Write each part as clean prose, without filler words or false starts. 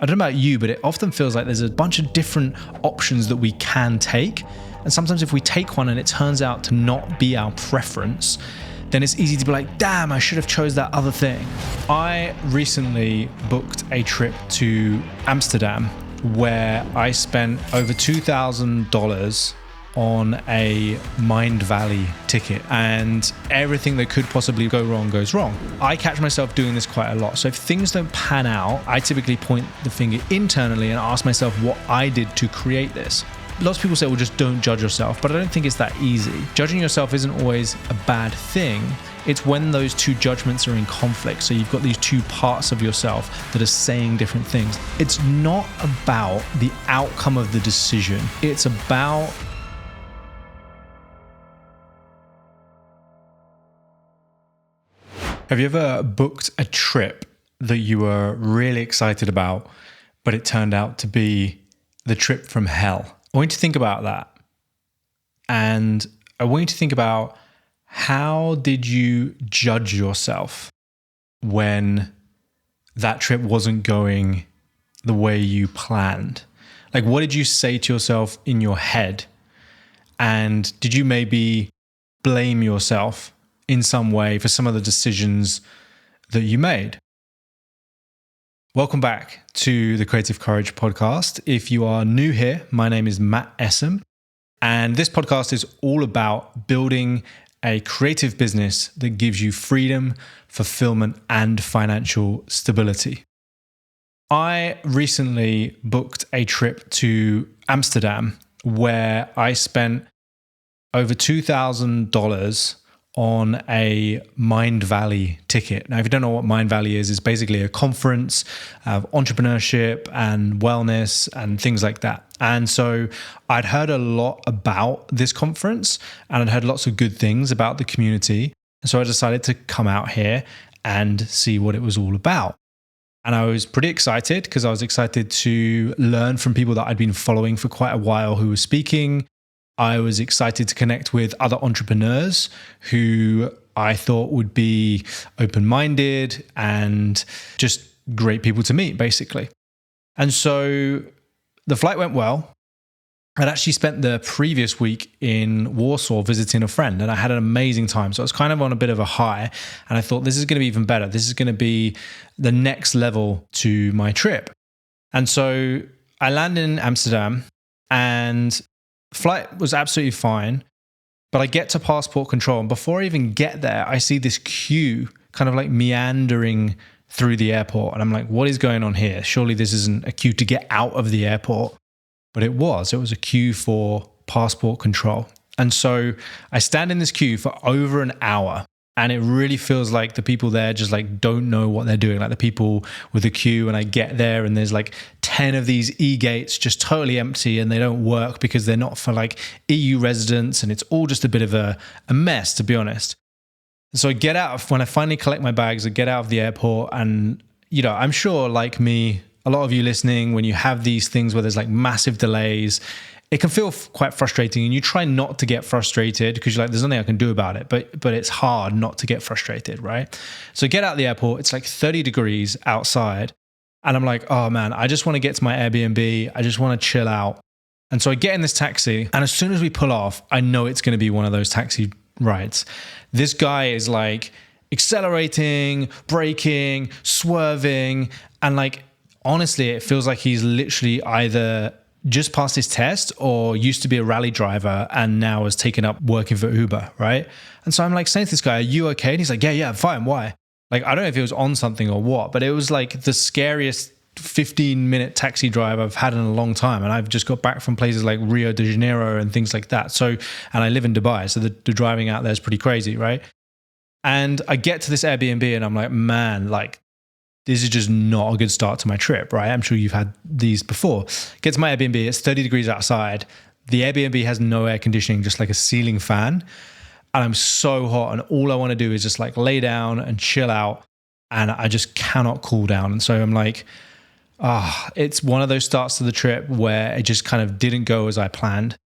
I don't know about you, but it often feels like there's a bunch of different options that we can take. And sometimes if we take one and it turns out to not be our preference, then it's easy to be like, damn, I should have chose that other thing. I recently booked a trip to Amsterdam where I spent over $2,000 on a Mindvalley ticket, and everything that could possibly go wrong goes wrong. I catch myself doing this quite a lot. So if things don't pan out, I typically point the finger internally and ask myself what I did to create this. Lots of people say, well, just don't judge yourself, but I don't think it's that easy. Judging yourself isn't always a bad thing. It's when those two judgments are in conflict. So you've got these two parts of yourself that are saying different things. It's not about the outcome of the decision. It's about Have you ever booked a trip that you were really excited about, but it turned out to be the trip from hell? I want you to think about that. And I want you to think about, how did you judge yourself when that trip wasn't going the way you planned? Like, what did you say to yourself in your head? And did you maybe blame yourself in some way for some of the decisions that you made? Welcome back to the Creative Courage podcast. If you are new here, my name is Matt Essam, and this podcast is all about building a creative business that gives you freedom, fulfillment, and financial stability. I recently booked a trip to Amsterdam where I spent over $2,000 on a Mindvalley ticket. Now, if you don't know what Mindvalley is, it's basically a conference of entrepreneurship and wellness and things like that. And so I'd heard a lot about this conference and I'd heard lots of good things about the community. And so I decided to come out here and see what it was all about. And I was pretty excited because I was excited to learn from people that I'd been following for quite a while who were speaking. I was excited to connect with other entrepreneurs who I thought would be open-minded and just great people to meet, basically. And so the flight went well. I'd actually spent the previous week in Warsaw visiting a friend, and I had an amazing time. So I was kind of on a bit of a high, and I thought, this is going to be even better. This is going to be the next level to my trip. And so I landed in Amsterdam, and flight was absolutely fine, but I get to passport control, and before I even get there, I see this queue kind of like meandering through the airport, and I'm like, what is going on here? Surely this isn't a queue to get out of the airport. But it was a queue for passport control. And so I stand in this queue for over an hour, and it really feels like the people there just like don't know what they're doing. Like the people with the queue, and I get there and there's like 10 of these e-gates just totally empty, and they don't work because they're not for like EU residents, and it's all just a bit of a mess, to be honest. So I get out, when I finally collect my bags, I get out of the airport, and you know, I'm sure like me, a lot of you listening, when you have these things where there's like massive delays, it can feel quite frustrating, and you try not to get frustrated because you're like, there's nothing I can do about it. But it's hard not to get frustrated, right? So get out of the airport, it's like 30 degrees outside. And I'm like, oh man, I just want to get to my Airbnb. I just want to chill out. And so I get in this taxi, and as soon as we pull off, I know it's going to be one of those taxi rides. This guy is like accelerating, braking, swerving, and like, honestly, it feels like he's literally either just passed his test or used to be a rally driver and now has taken up working for Uber, right? And so I'm like saying to this guy, are you okay? And he's like, yeah, I'm fine. Why? Like, I don't know if he was on something or what, but it was like the scariest 15-minute taxi drive I've had in a long time. And I've just got back from places like Rio de Janeiro and things like that. So, and I live in Dubai, so the driving out there is pretty crazy, right? And I get to this Airbnb and I'm like, man, like, this is just not a good start to my trip, right? I'm sure you've had these before. Get to my Airbnb, it's 30 degrees outside. The Airbnb has no air conditioning, just like a ceiling fan. And I'm so hot, and all I want to do is just like lay down and chill out, and I just cannot cool down. And so I'm like, it's one of those starts to the trip where it just kind of didn't go as I planned.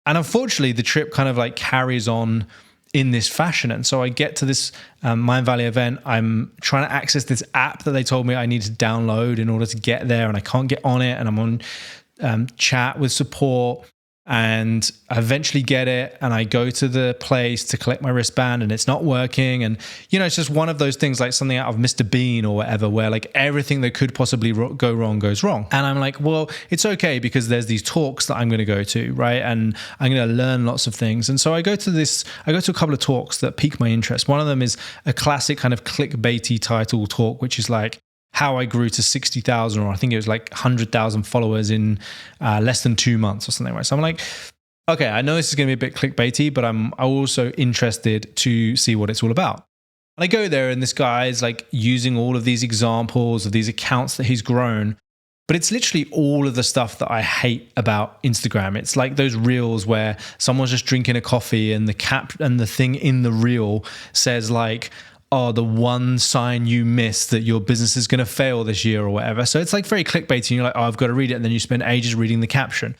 And unfortunately, the trip kind of like carries on in this fashion. And so I get to this Mindvalley event. I'm trying to access this app that they told me I need to download in order to get there, and I can't get on it. And I'm on chat with support, and I eventually get it, and I go to the place to collect my wristband, and it's not working. And it's just one of those things, like something out of Mr. Bean or whatever, where like everything that could possibly go wrong goes wrong. And I'm like, well, it's okay, because there's these talks that I'm going to go to, right? And I'm going to learn lots of things. And so I go to a couple of talks that pique my interest. One of them is a classic kind of clickbaity title talk, which is like how I grew to 60,000, or I think it was like 100,000 followers in less than 2 months or something. Right? So I'm like, okay, I know this is going to be a bit clickbaity, but I'm also interested to see what it's all about. And I go there, and this guy is like using all of these examples of these accounts that he's grown, but it's literally all of the stuff that I hate about Instagram. It's like those reels where someone's just drinking a coffee, and the thing in the reel says like, oh, the one sign you missed that your business is going to fail this year or whatever. So it's like very clickbaity, and you're like, oh, I've got to read it. And then you spend ages reading the caption.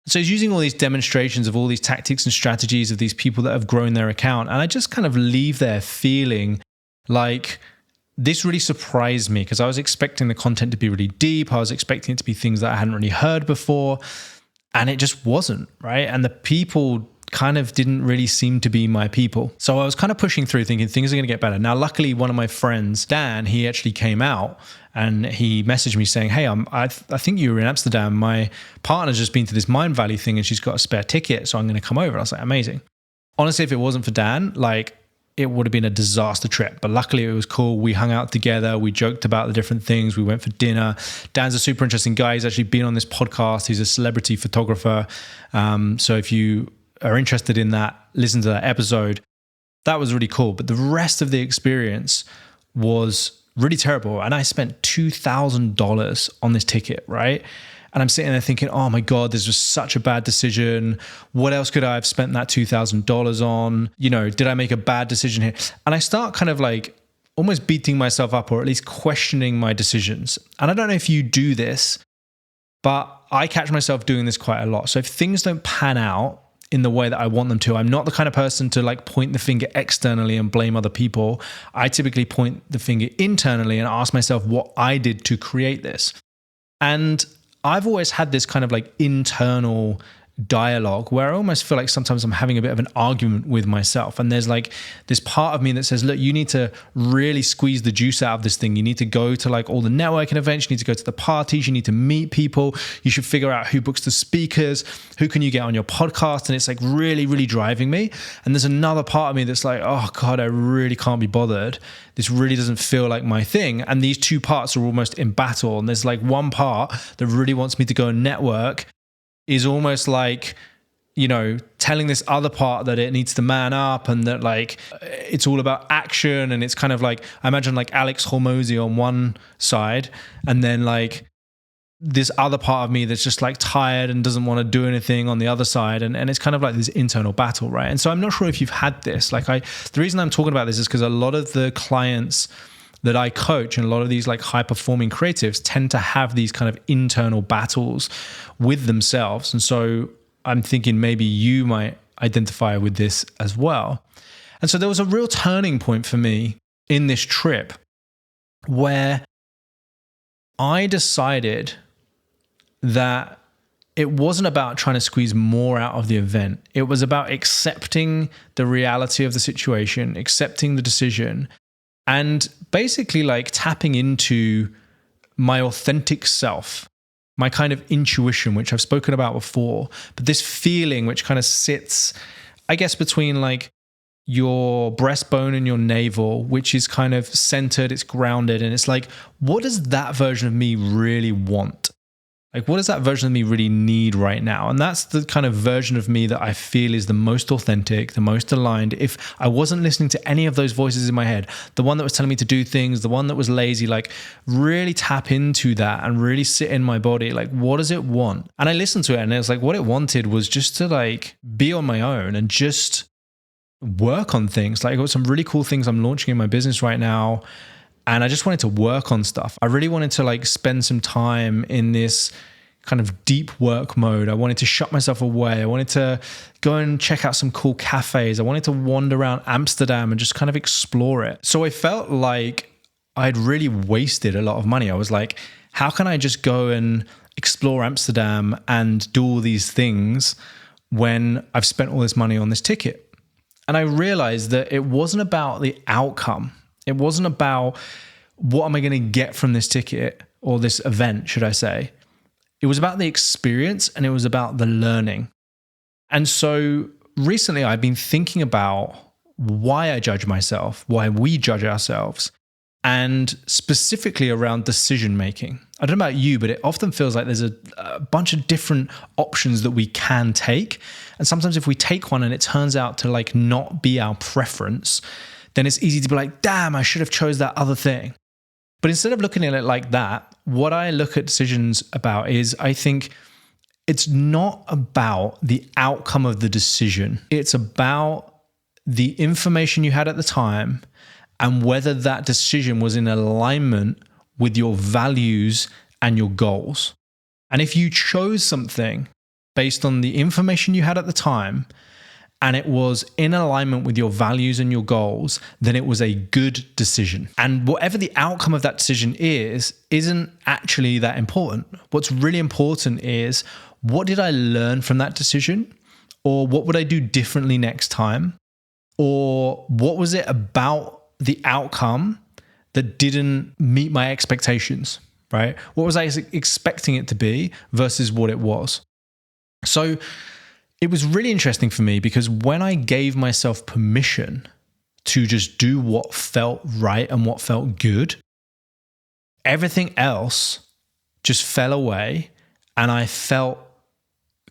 So he's using all these demonstrations of all these tactics and strategies of these people that have grown their account. And I just kind of leave there feeling like this really surprised me, because I was expecting the content to be really deep. I was expecting it to be things that I hadn't really heard before. And it just wasn't, right? And the people kind of didn't really seem to be my people. So I was kind of pushing through thinking things are going to get better. Now, luckily, one of my friends, Dan, he actually came out and he messaged me saying, hey, I think you were in Amsterdam. My partner's just been to this Mindvalley thing and she's got a spare ticket, so I'm going to come over. And I was like, amazing. Honestly, if it wasn't for Dan, like it would have been a disaster trip. But luckily it was cool. We hung out together. We joked about the different things. We went for dinner. Dan's a super interesting guy. He's actually been on this podcast. He's a celebrity photographer. So if you are interested in that, listen to that episode. That was really cool. But the rest of the experience was really terrible. And I spent $2,000 on this ticket, right? And I'm sitting there thinking, oh my God, this was such a bad decision. What else could I have spent that $2,000 on? Did I make a bad decision here? And I start kind of like almost beating myself up, or at least questioning my decisions. And I don't know if you do this, but I catch myself doing this quite a lot. So if things don't pan out in the way that I want them to, I'm not the kind of person to like point the finger externally and blame other people. I typically point the finger internally and ask myself what I did to create this. And I've always had this kind of like internal dialogue where I almost feel like sometimes I'm having a bit of an argument with myself. And there's like this part of me that says, look, you need to really squeeze the juice out of this thing. You need to go to like all the networking events. You need to go to the parties. You need to meet people. You should figure out who books the speakers. Who can you get on your podcast? And it's like really, really driving me. And there's another part of me that's like, oh God, I really can't be bothered. This really doesn't feel like my thing. And these two parts are almost in battle. And there's like one part that really wants me to go and network, is almost like, telling this other part that it needs to man up and that like it's all about action. And it's kind of like, I imagine like Alex Hormozy on one side, and then like this other part of me that's just like tired and doesn't want to do anything on the other side. And it's kind of like this internal battle, right? And so I'm not sure if you've had this. The reason I'm talking about this is because a lot of the clients that I coach and a lot of these like high performing creatives tend to have these kind of internal battles with themselves. And so I'm thinking maybe you might identify with this as well. And so there was a real turning point for me in this trip where I decided that it wasn't about trying to squeeze more out of the event. It was about accepting the reality of the situation, accepting the decision, and basically like tapping into my authentic self, my kind of intuition, which I've spoken about before, but this feeling which kind of sits, I guess, between like your breastbone and your navel, which is kind of centered, it's grounded. And it's like, what does that version of me really want? Like, what does that version of me really need right now? And that's the kind of version of me that I feel is the most authentic, the most aligned. If I wasn't listening to any of those voices in my head, the one that was telling me to do things, the one that was lazy, like really tap into that and really sit in my body. Like, what does it want? And I listened to it, and it was like, what it wanted was just to like be on my own and just work on things. Like, I've got some really cool things I'm launching in my business right now. And I just wanted to work on stuff. I really wanted to like spend some time in this kind of deep work mode. I wanted to shut myself away. I wanted to go and check out some cool cafes. I wanted to wander around Amsterdam and just kind of explore it. So I felt like I'd really wasted a lot of money. I was like, how can I just go and explore Amsterdam and do all these things when I've spent all this money on this ticket? And I realized that it wasn't about the outcome. It wasn't about what am I going to get from this ticket or this event, should I say. It was about the experience and it was about the learning. And so recently I've been thinking about why I judge myself, why we judge ourselves, and specifically around decision making. I don't know about you, but it often feels like there's a bunch of different options that we can take. And sometimes if we take one and it turns out to like not be our preference, then it's easy to be like, damn, I should have chose that other thing. But instead of looking at it like that, what I look at decisions about is I think it's not about the outcome of the decision. It's about the information you had at the time and whether that decision was in alignment with your values and your goals. And if you chose something based on the information you had at the time and it was in alignment with your values and your goals, then it was a good decision. And whatever the outcome of that decision isn't actually that important. What's really important is, what did I learn from that decision? Or what would I do differently next time? Or what was it about the outcome that didn't meet my expectations, right? What was I expecting it to be versus what it was? So it was really interesting for me because when I gave myself permission to just do what felt right and what felt good, everything else just fell away and I felt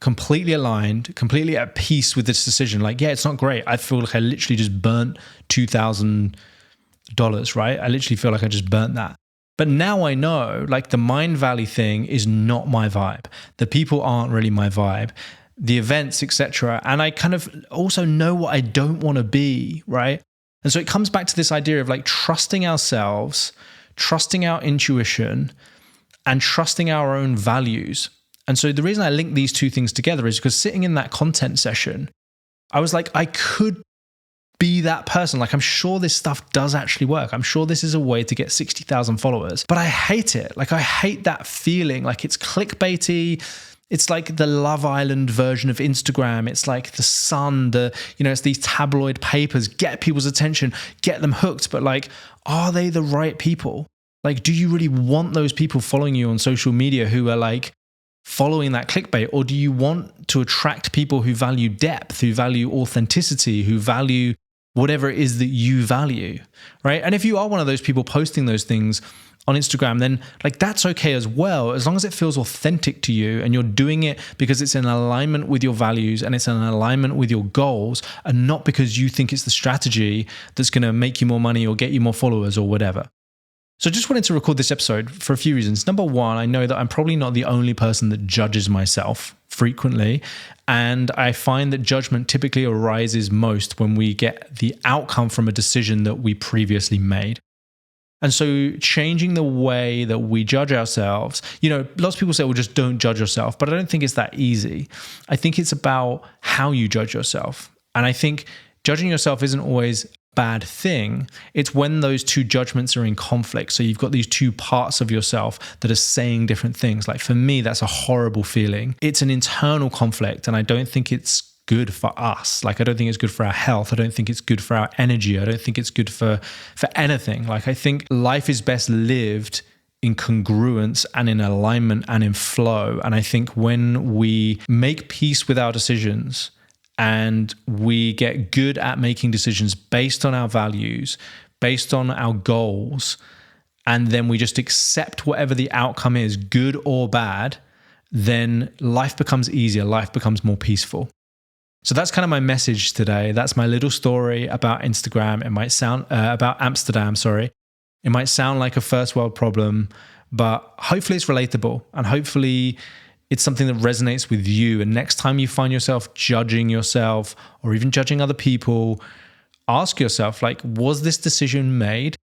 completely aligned, completely at peace with this decision. Like, yeah, it's not great. I feel like I literally just burnt $2,000, right? I literally feel like I just burnt that. But now I know, like, the Mindvalley thing is not my vibe. The people aren't really my vibe. The events, etc. And I kind of also know what I don't want to be, right? And so it comes back to this idea of like trusting ourselves, trusting our intuition, and trusting our own values. And so the reason I link these two things together is because sitting in that content session, I was like, I could be that person. Like, I'm sure this stuff does actually work. I'm sure this is a way to get 60,000 followers, but I hate it. Like, I hate that feeling. Like, it's clickbaity. It's like the Love Island version of Instagram. It's like the Sun, it's these tabloid papers, get people's attention, get them hooked. But like, are they the right people? Like, do you really want those people following you on social media who are like following that clickbait? Or do you want to attract people who value depth, who value authenticity, who value whatever it is that you value, right? And if you are one of those people posting those things on Instagram, then like that's okay as well, as long as it feels authentic to you and you're doing it because it's in alignment with your values and it's in alignment with your goals, and not because you think it's the strategy that's going to make you more money or get you more followers or whatever. So I just wanted to record this episode for a few reasons. Number one, I know that I'm probably not the only person that judges myself frequently. And I find that judgment typically arises most when we get the outcome from a decision that we previously made. And so changing the way that we judge ourselves, lots of people say, well, just don't judge yourself. But I don't think it's that easy. I think it's about how you judge yourself. And I think judging yourself isn't always bad thing. It's when those two judgments are in conflict. So you've got these two parts of yourself that are saying different things. Like, for me, that's a horrible feeling. It's an internal conflict, and I don't think it's good for us. Like, I don't think it's good for our health. I don't think it's good for our energy. I don't think it's good for anything. Like, I think life is best lived in congruence and in alignment and in flow. And I think when we make peace with our decisions and we get good at making decisions based on our values, based on our goals, and then we just accept whatever the outcome is, good or bad, then life becomes easier, life becomes more peaceful. So that's kind of my message today. That's my little story about Instagram. It might sound about Amsterdam, sorry. It might sound like a first world problem, but hopefully it's relatable, and hopefully it's something that resonates with you. And next time you find yourself judging yourself or even judging other people, ask yourself, like, was this decision made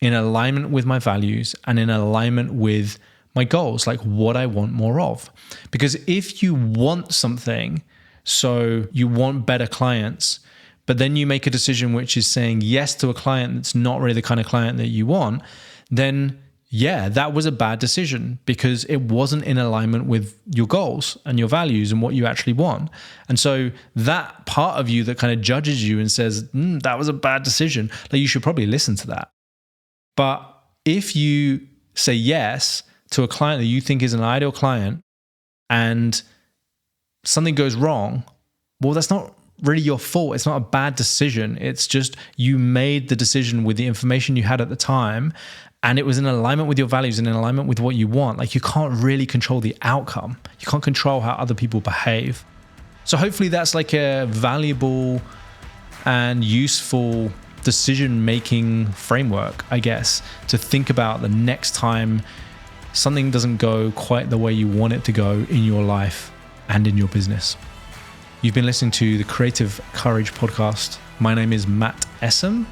in alignment with my values and in alignment with my goals, like what I want more of. Because if you want something, so you want better clients, but then you make a decision which is saying yes to a client that's not really the kind of client that you want, then yeah, that was a bad decision because it wasn't in alignment with your goals and your values and what you actually want. And so that part of you that kind of judges you and says, that was a bad decision, like you should probably listen to that. But if you say yes to a client that you think is an ideal client and something goes wrong, well, that's not really your fault. It's not a bad decision. It's just you made the decision with the information you had at the time, and it was in alignment with your values and in alignment with what you want. Like, you can't really control the outcome. You can't control how other people behave. So hopefully that's like a valuable and useful decision-making framework, I guess, to think about the next time something doesn't go quite the way you want it to go in your life and in your business. You've been listening to the Creative Courage podcast. My name is Matt Essam.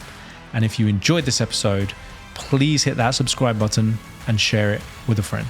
And if you enjoyed this episode, please hit that subscribe button and share it with a friend.